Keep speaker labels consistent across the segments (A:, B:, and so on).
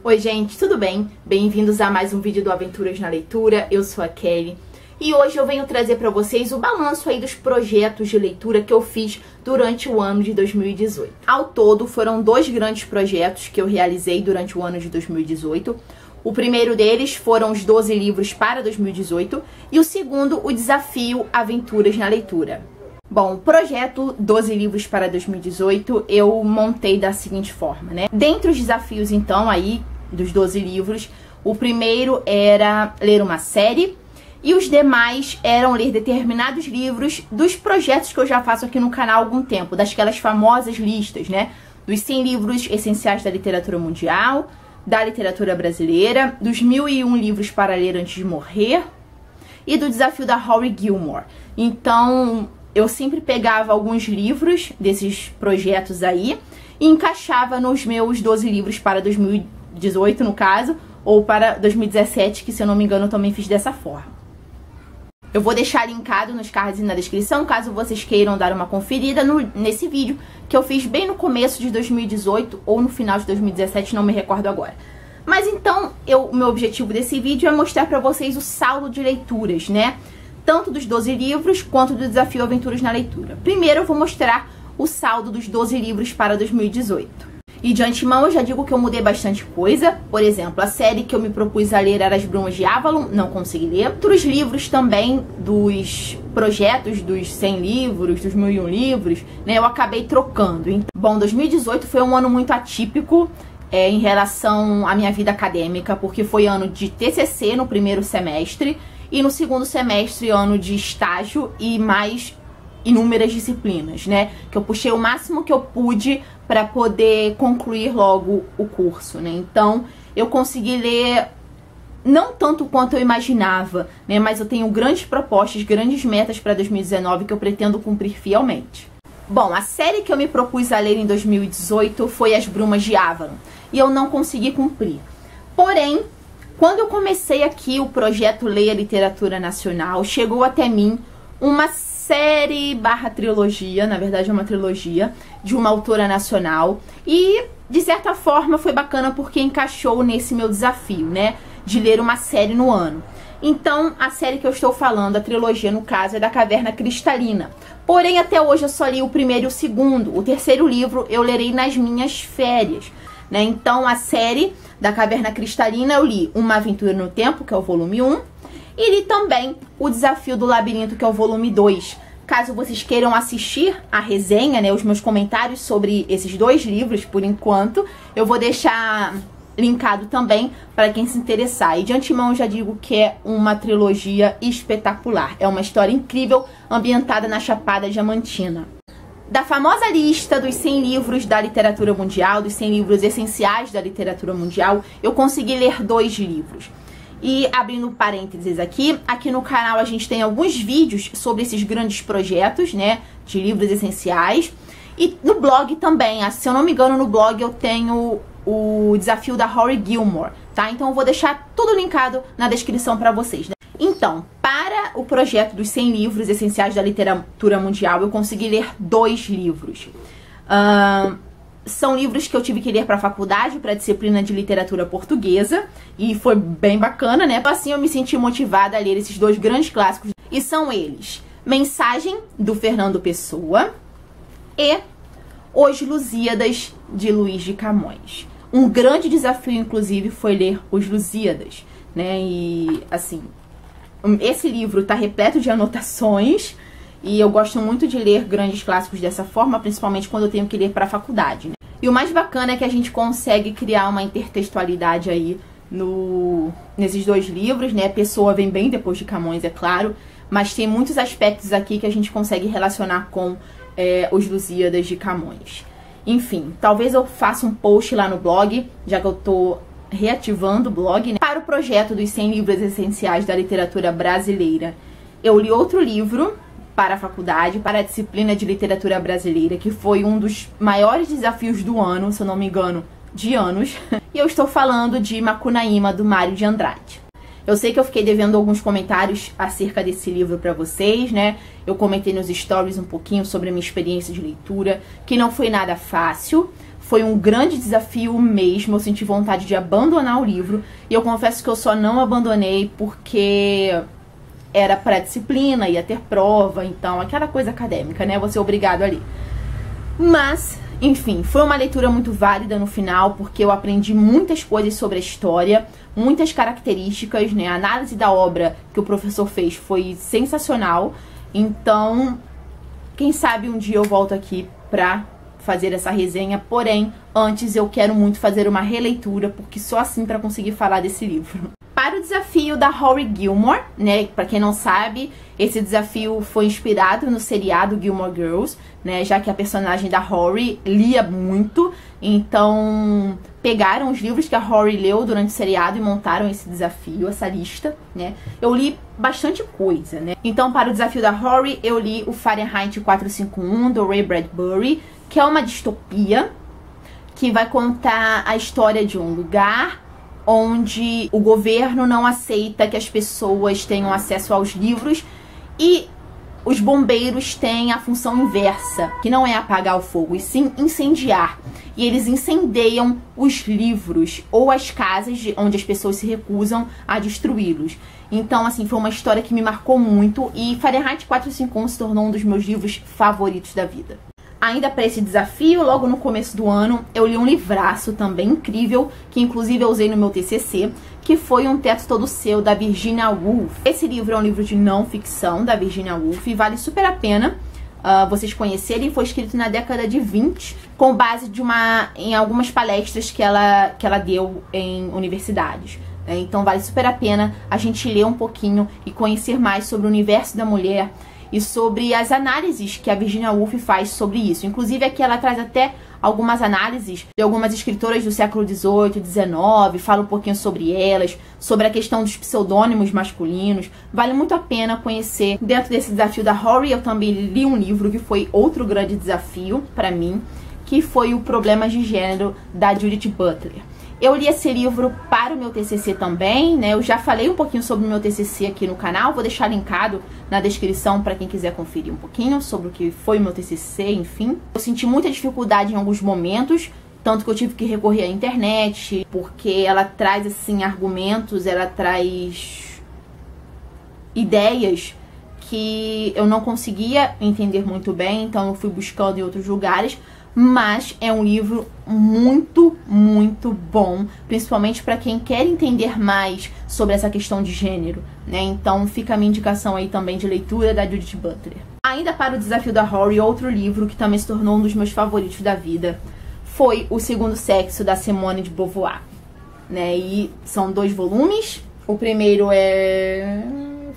A: Oi gente, tudo bem? Bem-vindos a mais um vídeo do Aventuras na Leitura, eu sou a Kelly e hoje eu venho trazer para vocês o balanço aí dos projetos de leitura que eu fiz durante o ano de 2018. Ao todo foram dois grandes projetos que eu realizei durante o ano de 2018. O primeiro deles foram os 12 livros para 2018 e o segundo, o desafio Aventuras na Leitura. Bom, o projeto 12 livros para 2018 eu montei da seguinte forma, né? Dentre os desafios, então, aí, dos 12 livros, o primeiro era ler uma série e os demais eram ler determinados livros dos projetos que eu já faço aqui no canal há algum tempo, daquelas famosas listas, né? Dos 100 livros essenciais da literatura mundial, da literatura brasileira, dos 1001 livros para ler antes de morrer e do desafio da Rory Gilmore. Então, eu sempre pegava alguns livros desses projetos aí e encaixava nos meus 12 livros para 2018, no caso, ou para 2017, que se eu não me engano eu também fiz dessa forma. Eu vou deixar linkado nos cards e na descrição, caso vocês queiram dar uma conferida nesse vídeo, que eu fiz bem no começo de 2018 ou no final de 2017, não me recordo agora. Mas então, o meu objetivo desse vídeo é mostrar para vocês o saldo de leituras, né? Tanto dos 12 livros quanto do desafio Aventuras na Leitura. Primeiro eu vou mostrar o saldo dos 12 livros para 2018. E de antemão eu já digo que eu mudei bastante coisa. Por exemplo, a série que eu me propus a ler era As Brumas de Avalon, não consegui ler. Outros livros também dos projetos dos 100 livros, dos 1001 livros, né, eu acabei trocando. Então, bom, 2018 foi um ano muito atípico em relação à minha vida acadêmica, porque foi ano de TCC no primeiro semestre, e no segundo semestre, ano de estágio e mais inúmeras disciplinas, né? Que eu puxei o máximo que eu pude para poder concluir logo o curso, né? Então, eu consegui ler não tanto quanto eu imaginava, né? Mas eu tenho grandes propostas, grandes metas para 2019 que eu pretendo cumprir fielmente. Bom, a série que eu me propus a ler em 2018 foi As Brumas de Avalon, e eu não consegui cumprir. Porém, quando eu comecei aqui o projeto Leia Literatura Nacional, chegou até mim uma série / trilogia, na verdade é uma trilogia, de uma autora nacional. E, de certa forma, foi bacana porque encaixou nesse meu desafio, né? De ler uma série no ano. Então, a série que eu estou falando, a trilogia no caso, é da Caverna Cristalina. Porém, até hoje eu só li o primeiro e o segundo. O terceiro livro eu lerei nas minhas férias, né? Então, a série da Caverna Cristalina eu li Uma Aventura no Tempo, que é o volume 1, e li também O Desafio do Labirinto, que é o volume 2. Caso vocês queiram assistir a resenha, né, os meus comentários sobre esses dois livros, por enquanto, eu vou deixar linkado também para quem se interessar. E de antemão eu já digo que é uma trilogia espetacular. É uma história incrível, ambientada na Chapada Diamantina. Da famosa lista dos 100 livros da literatura mundial, dos 100 livros essenciais da literatura mundial, eu consegui ler 2 livros. E abrindo parênteses aqui no canal a gente tem alguns vídeos sobre esses grandes projetos, né, de livros essenciais. E no blog também, se eu não me engano, no blog eu tenho o desafio da Rory Gilmore, tá? Então eu vou deixar tudo linkado na descrição para vocês, né? Então, para o projeto dos 100 livros essenciais da literatura mundial, eu consegui ler 2 livros. São livros que eu tive que ler para a faculdade, para a disciplina de literatura portuguesa, e foi bem bacana, né? Assim eu me senti motivada a ler esses 2 grandes clássicos, e são eles Mensagem, do Fernando Pessoa, e Os Lusíadas, de Luís de Camões. Um grande desafio, inclusive, foi ler Os Lusíadas, né? E, assim, esse livro está repleto de anotações e eu gosto muito de ler grandes clássicos dessa forma, principalmente quando eu tenho que ler para a faculdade, né? E o mais bacana é que a gente consegue criar uma intertextualidade aí nesses 2 livros, né? Pessoa vem bem depois de Camões, é claro, mas tem muitos aspectos aqui que a gente consegue relacionar com Os Lusíadas de Camões. Enfim, talvez eu faça um post lá no blog, já que eu tô reativando o blog, né? Para o projeto dos 100 livros essenciais da literatura brasileira, eu li outro livro para a faculdade, para a disciplina de literatura brasileira, que foi um dos maiores desafios do ano, se eu não me engano, de anos. E eu estou falando de Macunaíma, do Mário de Andrade. Eu sei que eu fiquei devendo alguns comentários acerca desse livro pra vocês, né? Eu comentei nos stories um pouquinho sobre a minha experiência de leitura, que não foi nada fácil. Foi um grande desafio mesmo, eu senti vontade de abandonar o livro. E eu confesso que eu só não abandonei porque era pré-disciplina, ia ter prova, então aquela coisa acadêmica, né? Você é obrigado ali. Mas, enfim, foi uma leitura muito válida no final, porque eu aprendi muitas coisas sobre a história, muitas características, né? A análise da obra que o professor fez foi sensacional. Então, quem sabe um dia eu volto aqui pra fazer essa resenha, porém, antes eu quero muito fazer uma releitura, porque só assim pra conseguir falar desse livro. Para o desafio da Rory Gilmore, né, pra quem não sabe, esse desafio foi inspirado no seriado Gilmore Girls, né, já que a personagem da Rory lia muito, então pegaram os livros que a Rory leu durante o seriado e montaram esse desafio, essa lista, né. Eu li bastante coisa, né. Então, para o desafio da Rory, eu li o Fahrenheit 451, do Ray Bradbury, que é uma distopia que vai contar a história de um lugar onde o governo não aceita que as pessoas tenham acesso aos livros e os bombeiros têm a função inversa, que não é apagar o fogo, e sim incendiar. E eles incendeiam os livros ou as casas onde as pessoas se recusam a destruí-los. Então, assim, foi uma história que me marcou muito e Fahrenheit 451 se tornou um dos meus livros favoritos da vida. Ainda para esse desafio, logo no começo do ano, eu li um livraço também incrível, que inclusive eu usei no meu TCC, que foi Um Teto Todo Seu, da Virginia Woolf. Esse livro é um livro de não ficção, da Virginia Woolf, e vale super a pena vocês conhecerem. Foi escrito na década de 20, com base em algumas palestras que ela deu em universidades. Então vale super a pena a gente ler um pouquinho e conhecer mais sobre o universo da mulher, e sobre as análises que a Virginia Woolf faz sobre isso. Inclusive aqui ela traz até algumas análises de algumas escritoras do século XVIII, XIX, fala um pouquinho sobre elas, sobre a questão dos pseudônimos masculinos. Vale muito a pena conhecer. Dentro desse desafio da Rory, eu também li um livro que foi outro grande desafio para mim, que foi o Problemas de Gênero, da Judith Butler. Eu li esse livro para o meu TCC também, né? Eu já falei um pouquinho sobre o meu TCC aqui no canal, vou deixar linkado na descrição para quem quiser conferir um pouquinho sobre o que foi o meu TCC, enfim. Eu senti muita dificuldade em alguns momentos, tanto que eu tive que recorrer à internet, porque ela traz, assim, argumentos, ela traz ideias que eu não conseguia entender muito bem, então eu fui buscando em outros lugares. Mas é um livro muito, muito bom, principalmente para quem quer entender mais sobre essa questão de gênero, né? Então fica a minha indicação aí também de leitura da Judith Butler. Ainda para o desafio da Rory, outro livro que também se tornou um dos meus favoritos da vida foi O Segundo Sexo, da Simone de Beauvoir, né? E são 2 volumes. O primeiro é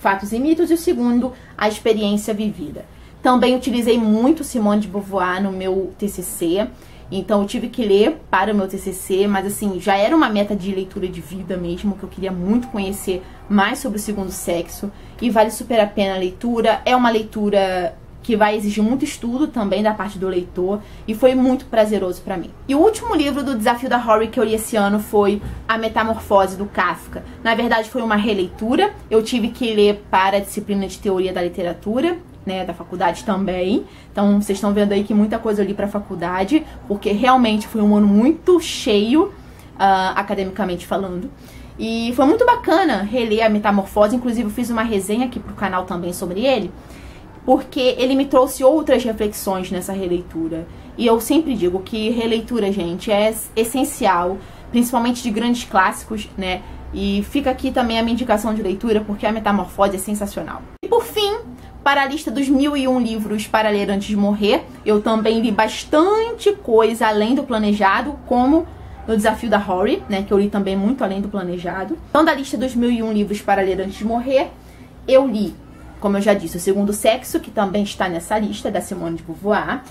A: Fatos e Mitos e o segundo, A Experiência Vivida. Também utilizei muito Simone de Beauvoir no meu TCC, então eu tive que ler para o meu TCC, mas assim, já era uma meta de leitura de vida mesmo, que eu queria muito conhecer mais sobre o segundo sexo, e vale super a pena a leitura. É uma leitura que vai exigir muito estudo também da parte do leitor, e foi muito prazeroso para mim. E o último livro do desafio da Rory que eu li esse ano foi A Metamorfose, do Kafka. Na verdade foi uma releitura, eu tive que ler para a disciplina de Teoria da Literatura, né, da faculdade também. Então vocês estão vendo aí que muita coisa eu li pra faculdade, porque realmente foi um ano muito cheio, academicamente falando. E foi muito bacana reler A Metamorfose, inclusive eu fiz uma resenha aqui pro canal também sobre ele, porque ele me trouxe outras reflexões nessa releitura. E eu sempre digo que releitura, gente, é essencial, principalmente de grandes clássicos, né? E fica aqui também a minha indicação de leitura, porque A Metamorfose é sensacional. E por fim, para a lista dos 1001 livros para ler antes de morrer, eu também li bastante coisa além do planejado, como no desafio da Rory, né, que eu li também muito além do planejado. Então, da lista dos 1001 livros para ler antes de morrer, eu li, como eu já disse, O Segundo Sexo, que também está nessa lista, da Simone de Beauvoir.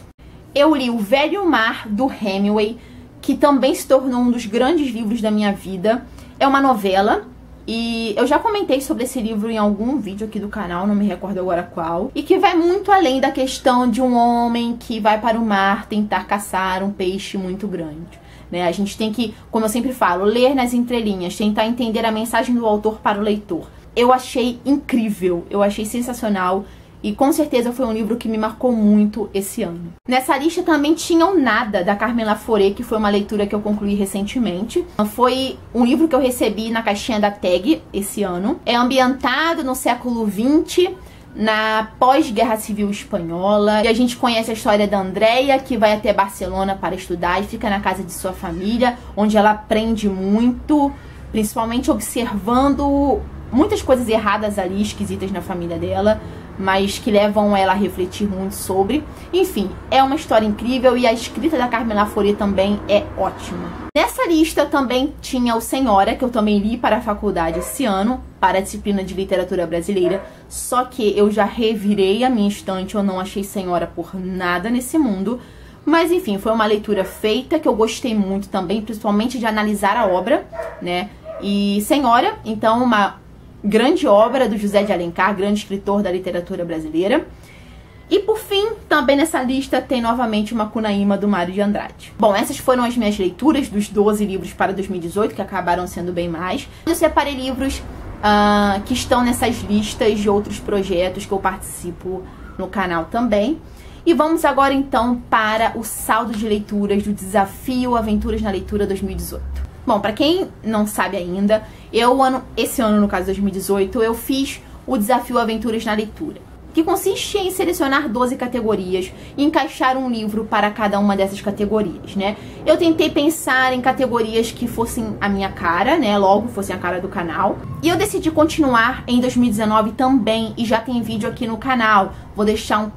A: Eu li O Velho Mar, do Hemingway, que também se tornou um dos grandes livros da minha vida. É uma novela, e eu já comentei sobre esse livro em algum vídeo aqui do canal, não me recordo agora qual, e que vai muito além da questão de um homem que vai para o mar tentar caçar um peixe muito grande, né? A gente tem que, como eu sempre falo, ler nas entrelinhas, tentar entender a mensagem do autor para o leitor. Eu achei incrível, eu achei sensacional, e com certeza foi um livro que me marcou muito esse ano. Nessa lista também tinha o Nada, da Carmen Laforet, que foi uma leitura que eu concluí recentemente. Foi um livro que eu recebi na caixinha da Tag esse ano. É ambientado no século XX, na pós-guerra civil espanhola, e a gente conhece a história da Andrea, que vai até Barcelona para estudar e fica na casa de sua família, onde ela aprende muito, principalmente observando muitas coisas erradas ali, esquisitas na família dela, mas que levam ela a refletir muito sobre. Enfim, é uma história incrível e a escrita da Carmen Laforet também é ótima. Nessa lista também tinha o Senhora, que eu também li para a faculdade esse ano, para a disciplina de literatura brasileira, só que eu já revirei a minha estante, eu não achei Senhora por nada nesse mundo. Mas enfim, foi uma leitura feita que eu gostei muito também, principalmente de analisar a obra, né? E Senhora, então, uma grande obra do José de Alencar, grande escritor da literatura brasileira. E por fim, também nessa lista tem novamente uma Macunaíma, do Mário de Andrade. Bom, essas foram as minhas leituras dos 12 livros para 2018, que acabaram sendo bem mais. Eu separei livros que estão nessas listas de outros projetos que eu participo no canal também. E vamos agora então para o saldo de leituras do Desafio Aventuras na Leitura 2018. Bom, para quem não sabe ainda, esse ano, no caso 2018, eu fiz o Desafio Aventuras na Leitura, que consiste em selecionar 12 categorias e encaixar um livro para cada uma dessas categorias, né? Eu tentei pensar em categorias que fossem a minha cara, né? Logo, fossem a cara do canal. E eu decidi continuar em 2019 também, e já tem vídeo aqui no canal. Vou deixar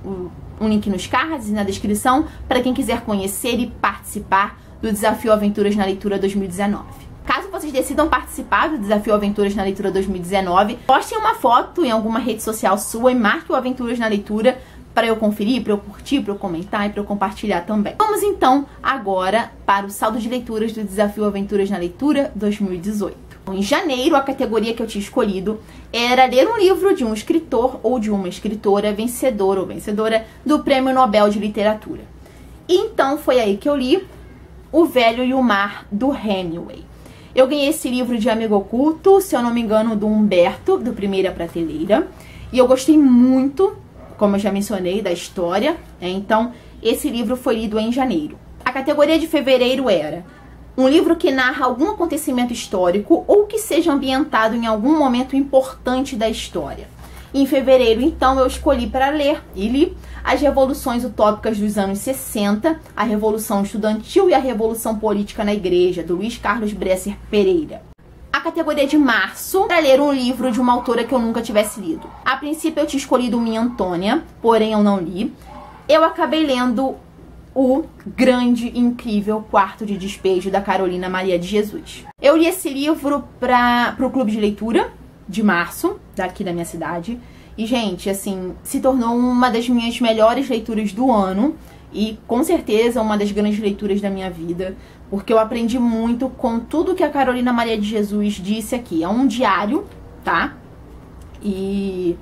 A: um link nos cards e na descrição para quem quiser conhecer e participar do Desafio Aventuras na Leitura 2019. Caso vocês decidam participar do Desafio Aventuras na Leitura 2019, postem uma foto em alguma rede social sua e marque o Aventuras na Leitura para eu conferir, para eu curtir, para eu comentar e para eu compartilhar também. Vamos então agora para o saldo de leituras do Desafio Aventuras na Leitura 2018. Em janeiro, a categoria que eu tinha escolhido era ler um livro de um escritor ou de uma escritora vencedor ou vencedora do Prêmio Nobel de Literatura. E então foi aí que eu li O Velho e o Mar, do Hemingway. Eu ganhei esse livro de Amigo Oculto, se eu não me engano, do Humberto, do Primeira Prateleira. E eu gostei muito, como eu já mencionei, da história, né? Então, esse livro foi lido em janeiro. A categoria de fevereiro era um livro que narra algum acontecimento histórico ou que seja ambientado em algum momento importante da história. Em fevereiro, então, eu escolhi para ler e li As Revoluções Utópicas dos anos 60, a Revolução Estudantil e a Revolução Política na Igreja, do Luiz Carlos Bresser Pereira. A categoria de março, para ler um livro de uma autora que eu nunca tivesse lido. A princípio eu tinha escolhido Minha Antônia, porém eu não li. Eu acabei lendo o grande e incrível Quarto de Despejo, da Carolina Maria de Jesus. Eu li esse livro para o clube de leitura de março, daqui da minha cidade. E, gente, assim, se tornou uma das minhas melhores leituras do ano. E, com certeza, uma das grandes leituras da minha vida. Porque eu aprendi muito com tudo que a Carolina Maria de Jesus disse aqui. É um diário, tá? E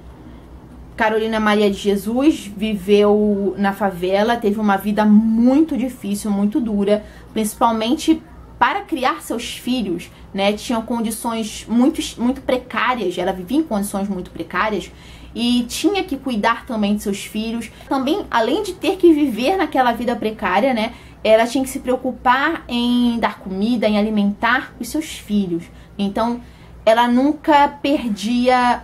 A: Carolina Maria de Jesus viveu na favela, teve uma vida muito difícil, muito dura. Principalmente para criar seus filhos, né? Tinham condições muito precárias. Ela vivia em condições muito precárias. E tinha que cuidar também de seus filhos. Também, além de ter que viver naquela vida precária, né? Ela tinha que se preocupar em dar comida, em alimentar os seus filhos. Então, ela nunca perdia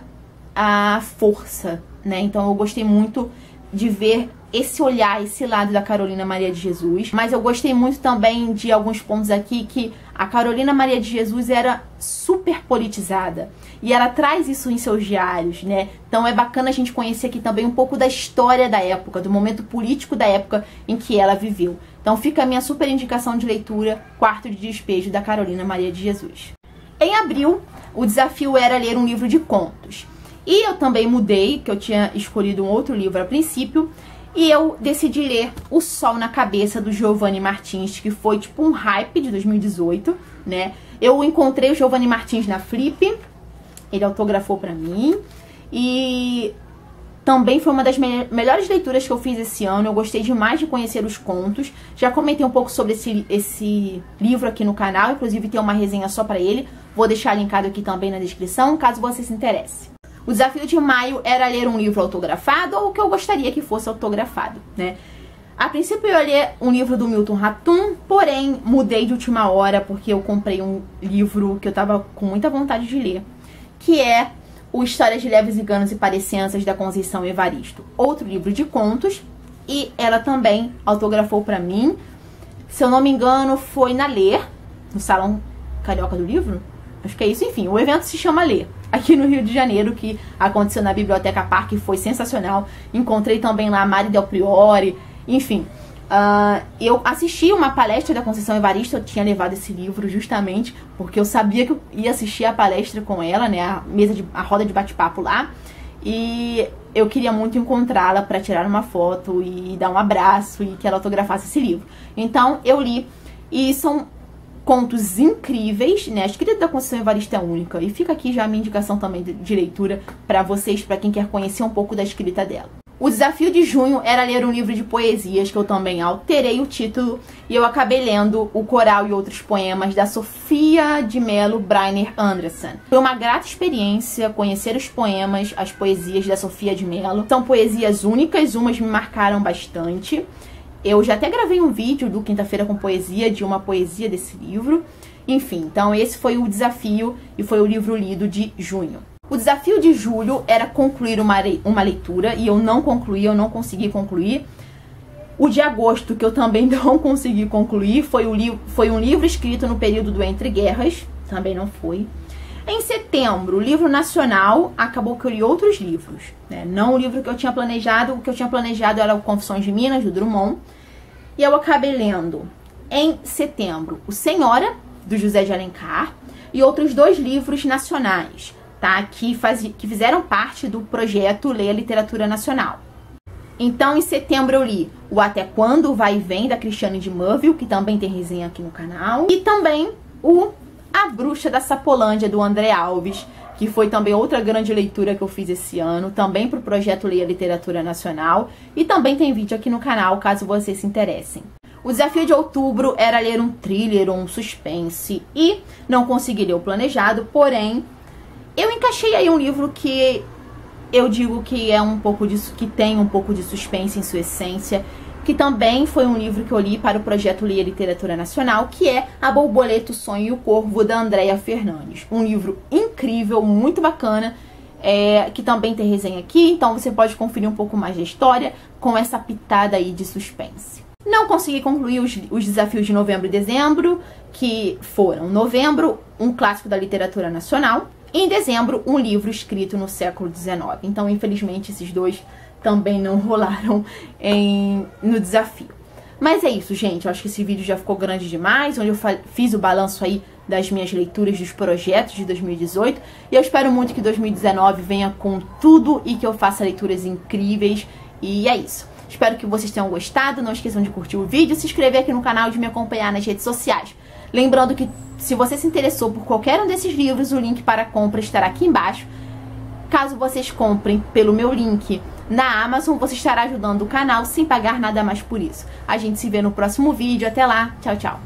A: a força, né? Então, eu gostei muito de ver esse olhar, esse lado da Carolina Maria de Jesus. Mas eu gostei muito também de alguns pontos aqui que a Carolina Maria de Jesus era super politizada. E ela traz isso em seus diários, né? Então é bacana a gente conhecer aqui também um pouco da história da época, do momento político da época em que ela viveu. Então fica a minha super indicação de leitura, Quarto de Despejo, da Carolina Maria de Jesus. Em abril, o desafio era ler um livro de contos. E eu também mudei, que eu tinha escolhido um outro livro a princípio, e eu decidi ler O Sol na Cabeça, do Giovanni Martins, que foi tipo um hype de 2018, né? Eu encontrei o Giovanni Martins na Flip, ele autografou pra mim, e também foi uma das melhores leituras que eu fiz esse ano. Eu gostei demais de conhecer os contos. Já comentei um pouco sobre esse livro aqui no canal, inclusive tem uma resenha só pra ele. Vou deixar linkado aqui também na descrição, caso você se interesse. O desafio de maio era ler um livro autografado ou o que eu gostaria que fosse autografado, né? A princípio eu ia ler um livro do Milton Ratum, porém mudei de última hora porque eu comprei um livro que eu tava com muita vontade de ler, que é o Histórias de Leves Enganos e Parecenças, da Conceição Evaristo. Outro livro de contos, e ela também autografou pra mim. Se eu não me engano, foi na Ler, no Salão Carioca do Livro. Acho que é isso, enfim, o evento se chama Ler, aqui no Rio de Janeiro, que aconteceu na Biblioteca Parque, foi sensacional. Encontrei também lá a Mari Del Priore, enfim. Eu assisti uma palestra da Conceição Evaristo, eu tinha levado esse livro justamente porque eu sabia que eu ia assistir a palestra com ela, né, a roda de bate-papo lá, e eu queria muito encontrá-la para tirar uma foto e dar um abraço e que ela autografasse esse livro. Então eu li, e são contos incríveis, né? A escrita da Conceição Evaristo é única, e fica aqui já a minha indicação também de leitura para vocês, para quem quer conhecer um pouco da escrita dela. O desafio de junho era ler um livro de poesias, que eu também alterei o título, e eu acabei lendo O Coral e Outros Poemas, da Sofia de Mello Briner Anderson. Foi uma grata experiência conhecer os poemas, as poesias da Sofia de Mello. São poesias únicas, umas me marcaram bastante. Eu já até gravei um vídeo do Quinta-feira com Poesia, de uma poesia desse livro. Enfim, então esse foi o desafio e foi o livro lido de junho. O desafio de julho era concluir uma leitura, e eu não concluí, eu não consegui concluir. O de agosto, que eu também não consegui concluir, foi um livro escrito no período do Entre Guerras, também não foi. Em setembro, o livro nacional, acabou que eu li outros livros, né? Não o livro que eu tinha planejado, o que eu tinha planejado era o Confissões de Minas, do Drummond, e eu acabei lendo, em setembro, O Senhora, do José de Alencar, e outros 2 livros nacionais, tá? Que fizeram parte do projeto Leia Literatura Nacional. Então, em setembro eu li o Até Quando, Vai e Vem, da Cristiane de Murville, que também tem resenha aqui no canal. E também o A Bruxa da Sapolândia, do André Alves, que foi também outra grande leitura que eu fiz esse ano, também para o projeto Leia Literatura Nacional. E também tem vídeo aqui no canal, caso vocês se interessem. O desafio de outubro era ler um thriller ou um suspense, e não consegui ler o planejado, porém eu encaixei aí um livro que eu digo que é um pouco disso, que tem um pouco de suspense em sua essência, que também foi um livro que eu li para o projeto Leia Literatura Nacional, que é A Borboleta, o Sonho e o Corvo, da Andréa Fernandes. Um livro incrível, muito bacana, que também tem resenha aqui, então você pode conferir um pouco mais da história com essa pitada aí de suspense. Não consegui concluir os desafios de novembro e dezembro, que foram: novembro, um clássico da literatura nacional, e em dezembro, um livro escrito no século XIX. Então, infelizmente, esses 2 também não rolaram no desafio. Mas é isso, gente. Eu acho que esse vídeo já ficou grande demais, onde eu fiz o balanço aí das minhas leituras dos projetos de 2018. E eu espero muito que 2019 venha com tudo e que eu faça leituras incríveis. E é isso. Espero que vocês tenham gostado. Não esqueçam de curtir o vídeo, se inscrever aqui no canal e de me acompanhar nas redes sociais. Lembrando que, se você se interessou por qualquer um desses livros, o link para compra estará aqui embaixo. Caso vocês comprem pelo meu link na Amazon, você estará ajudando o canal sem pagar nada mais por isso. A gente se vê no próximo vídeo. Até lá. Tchau, tchau.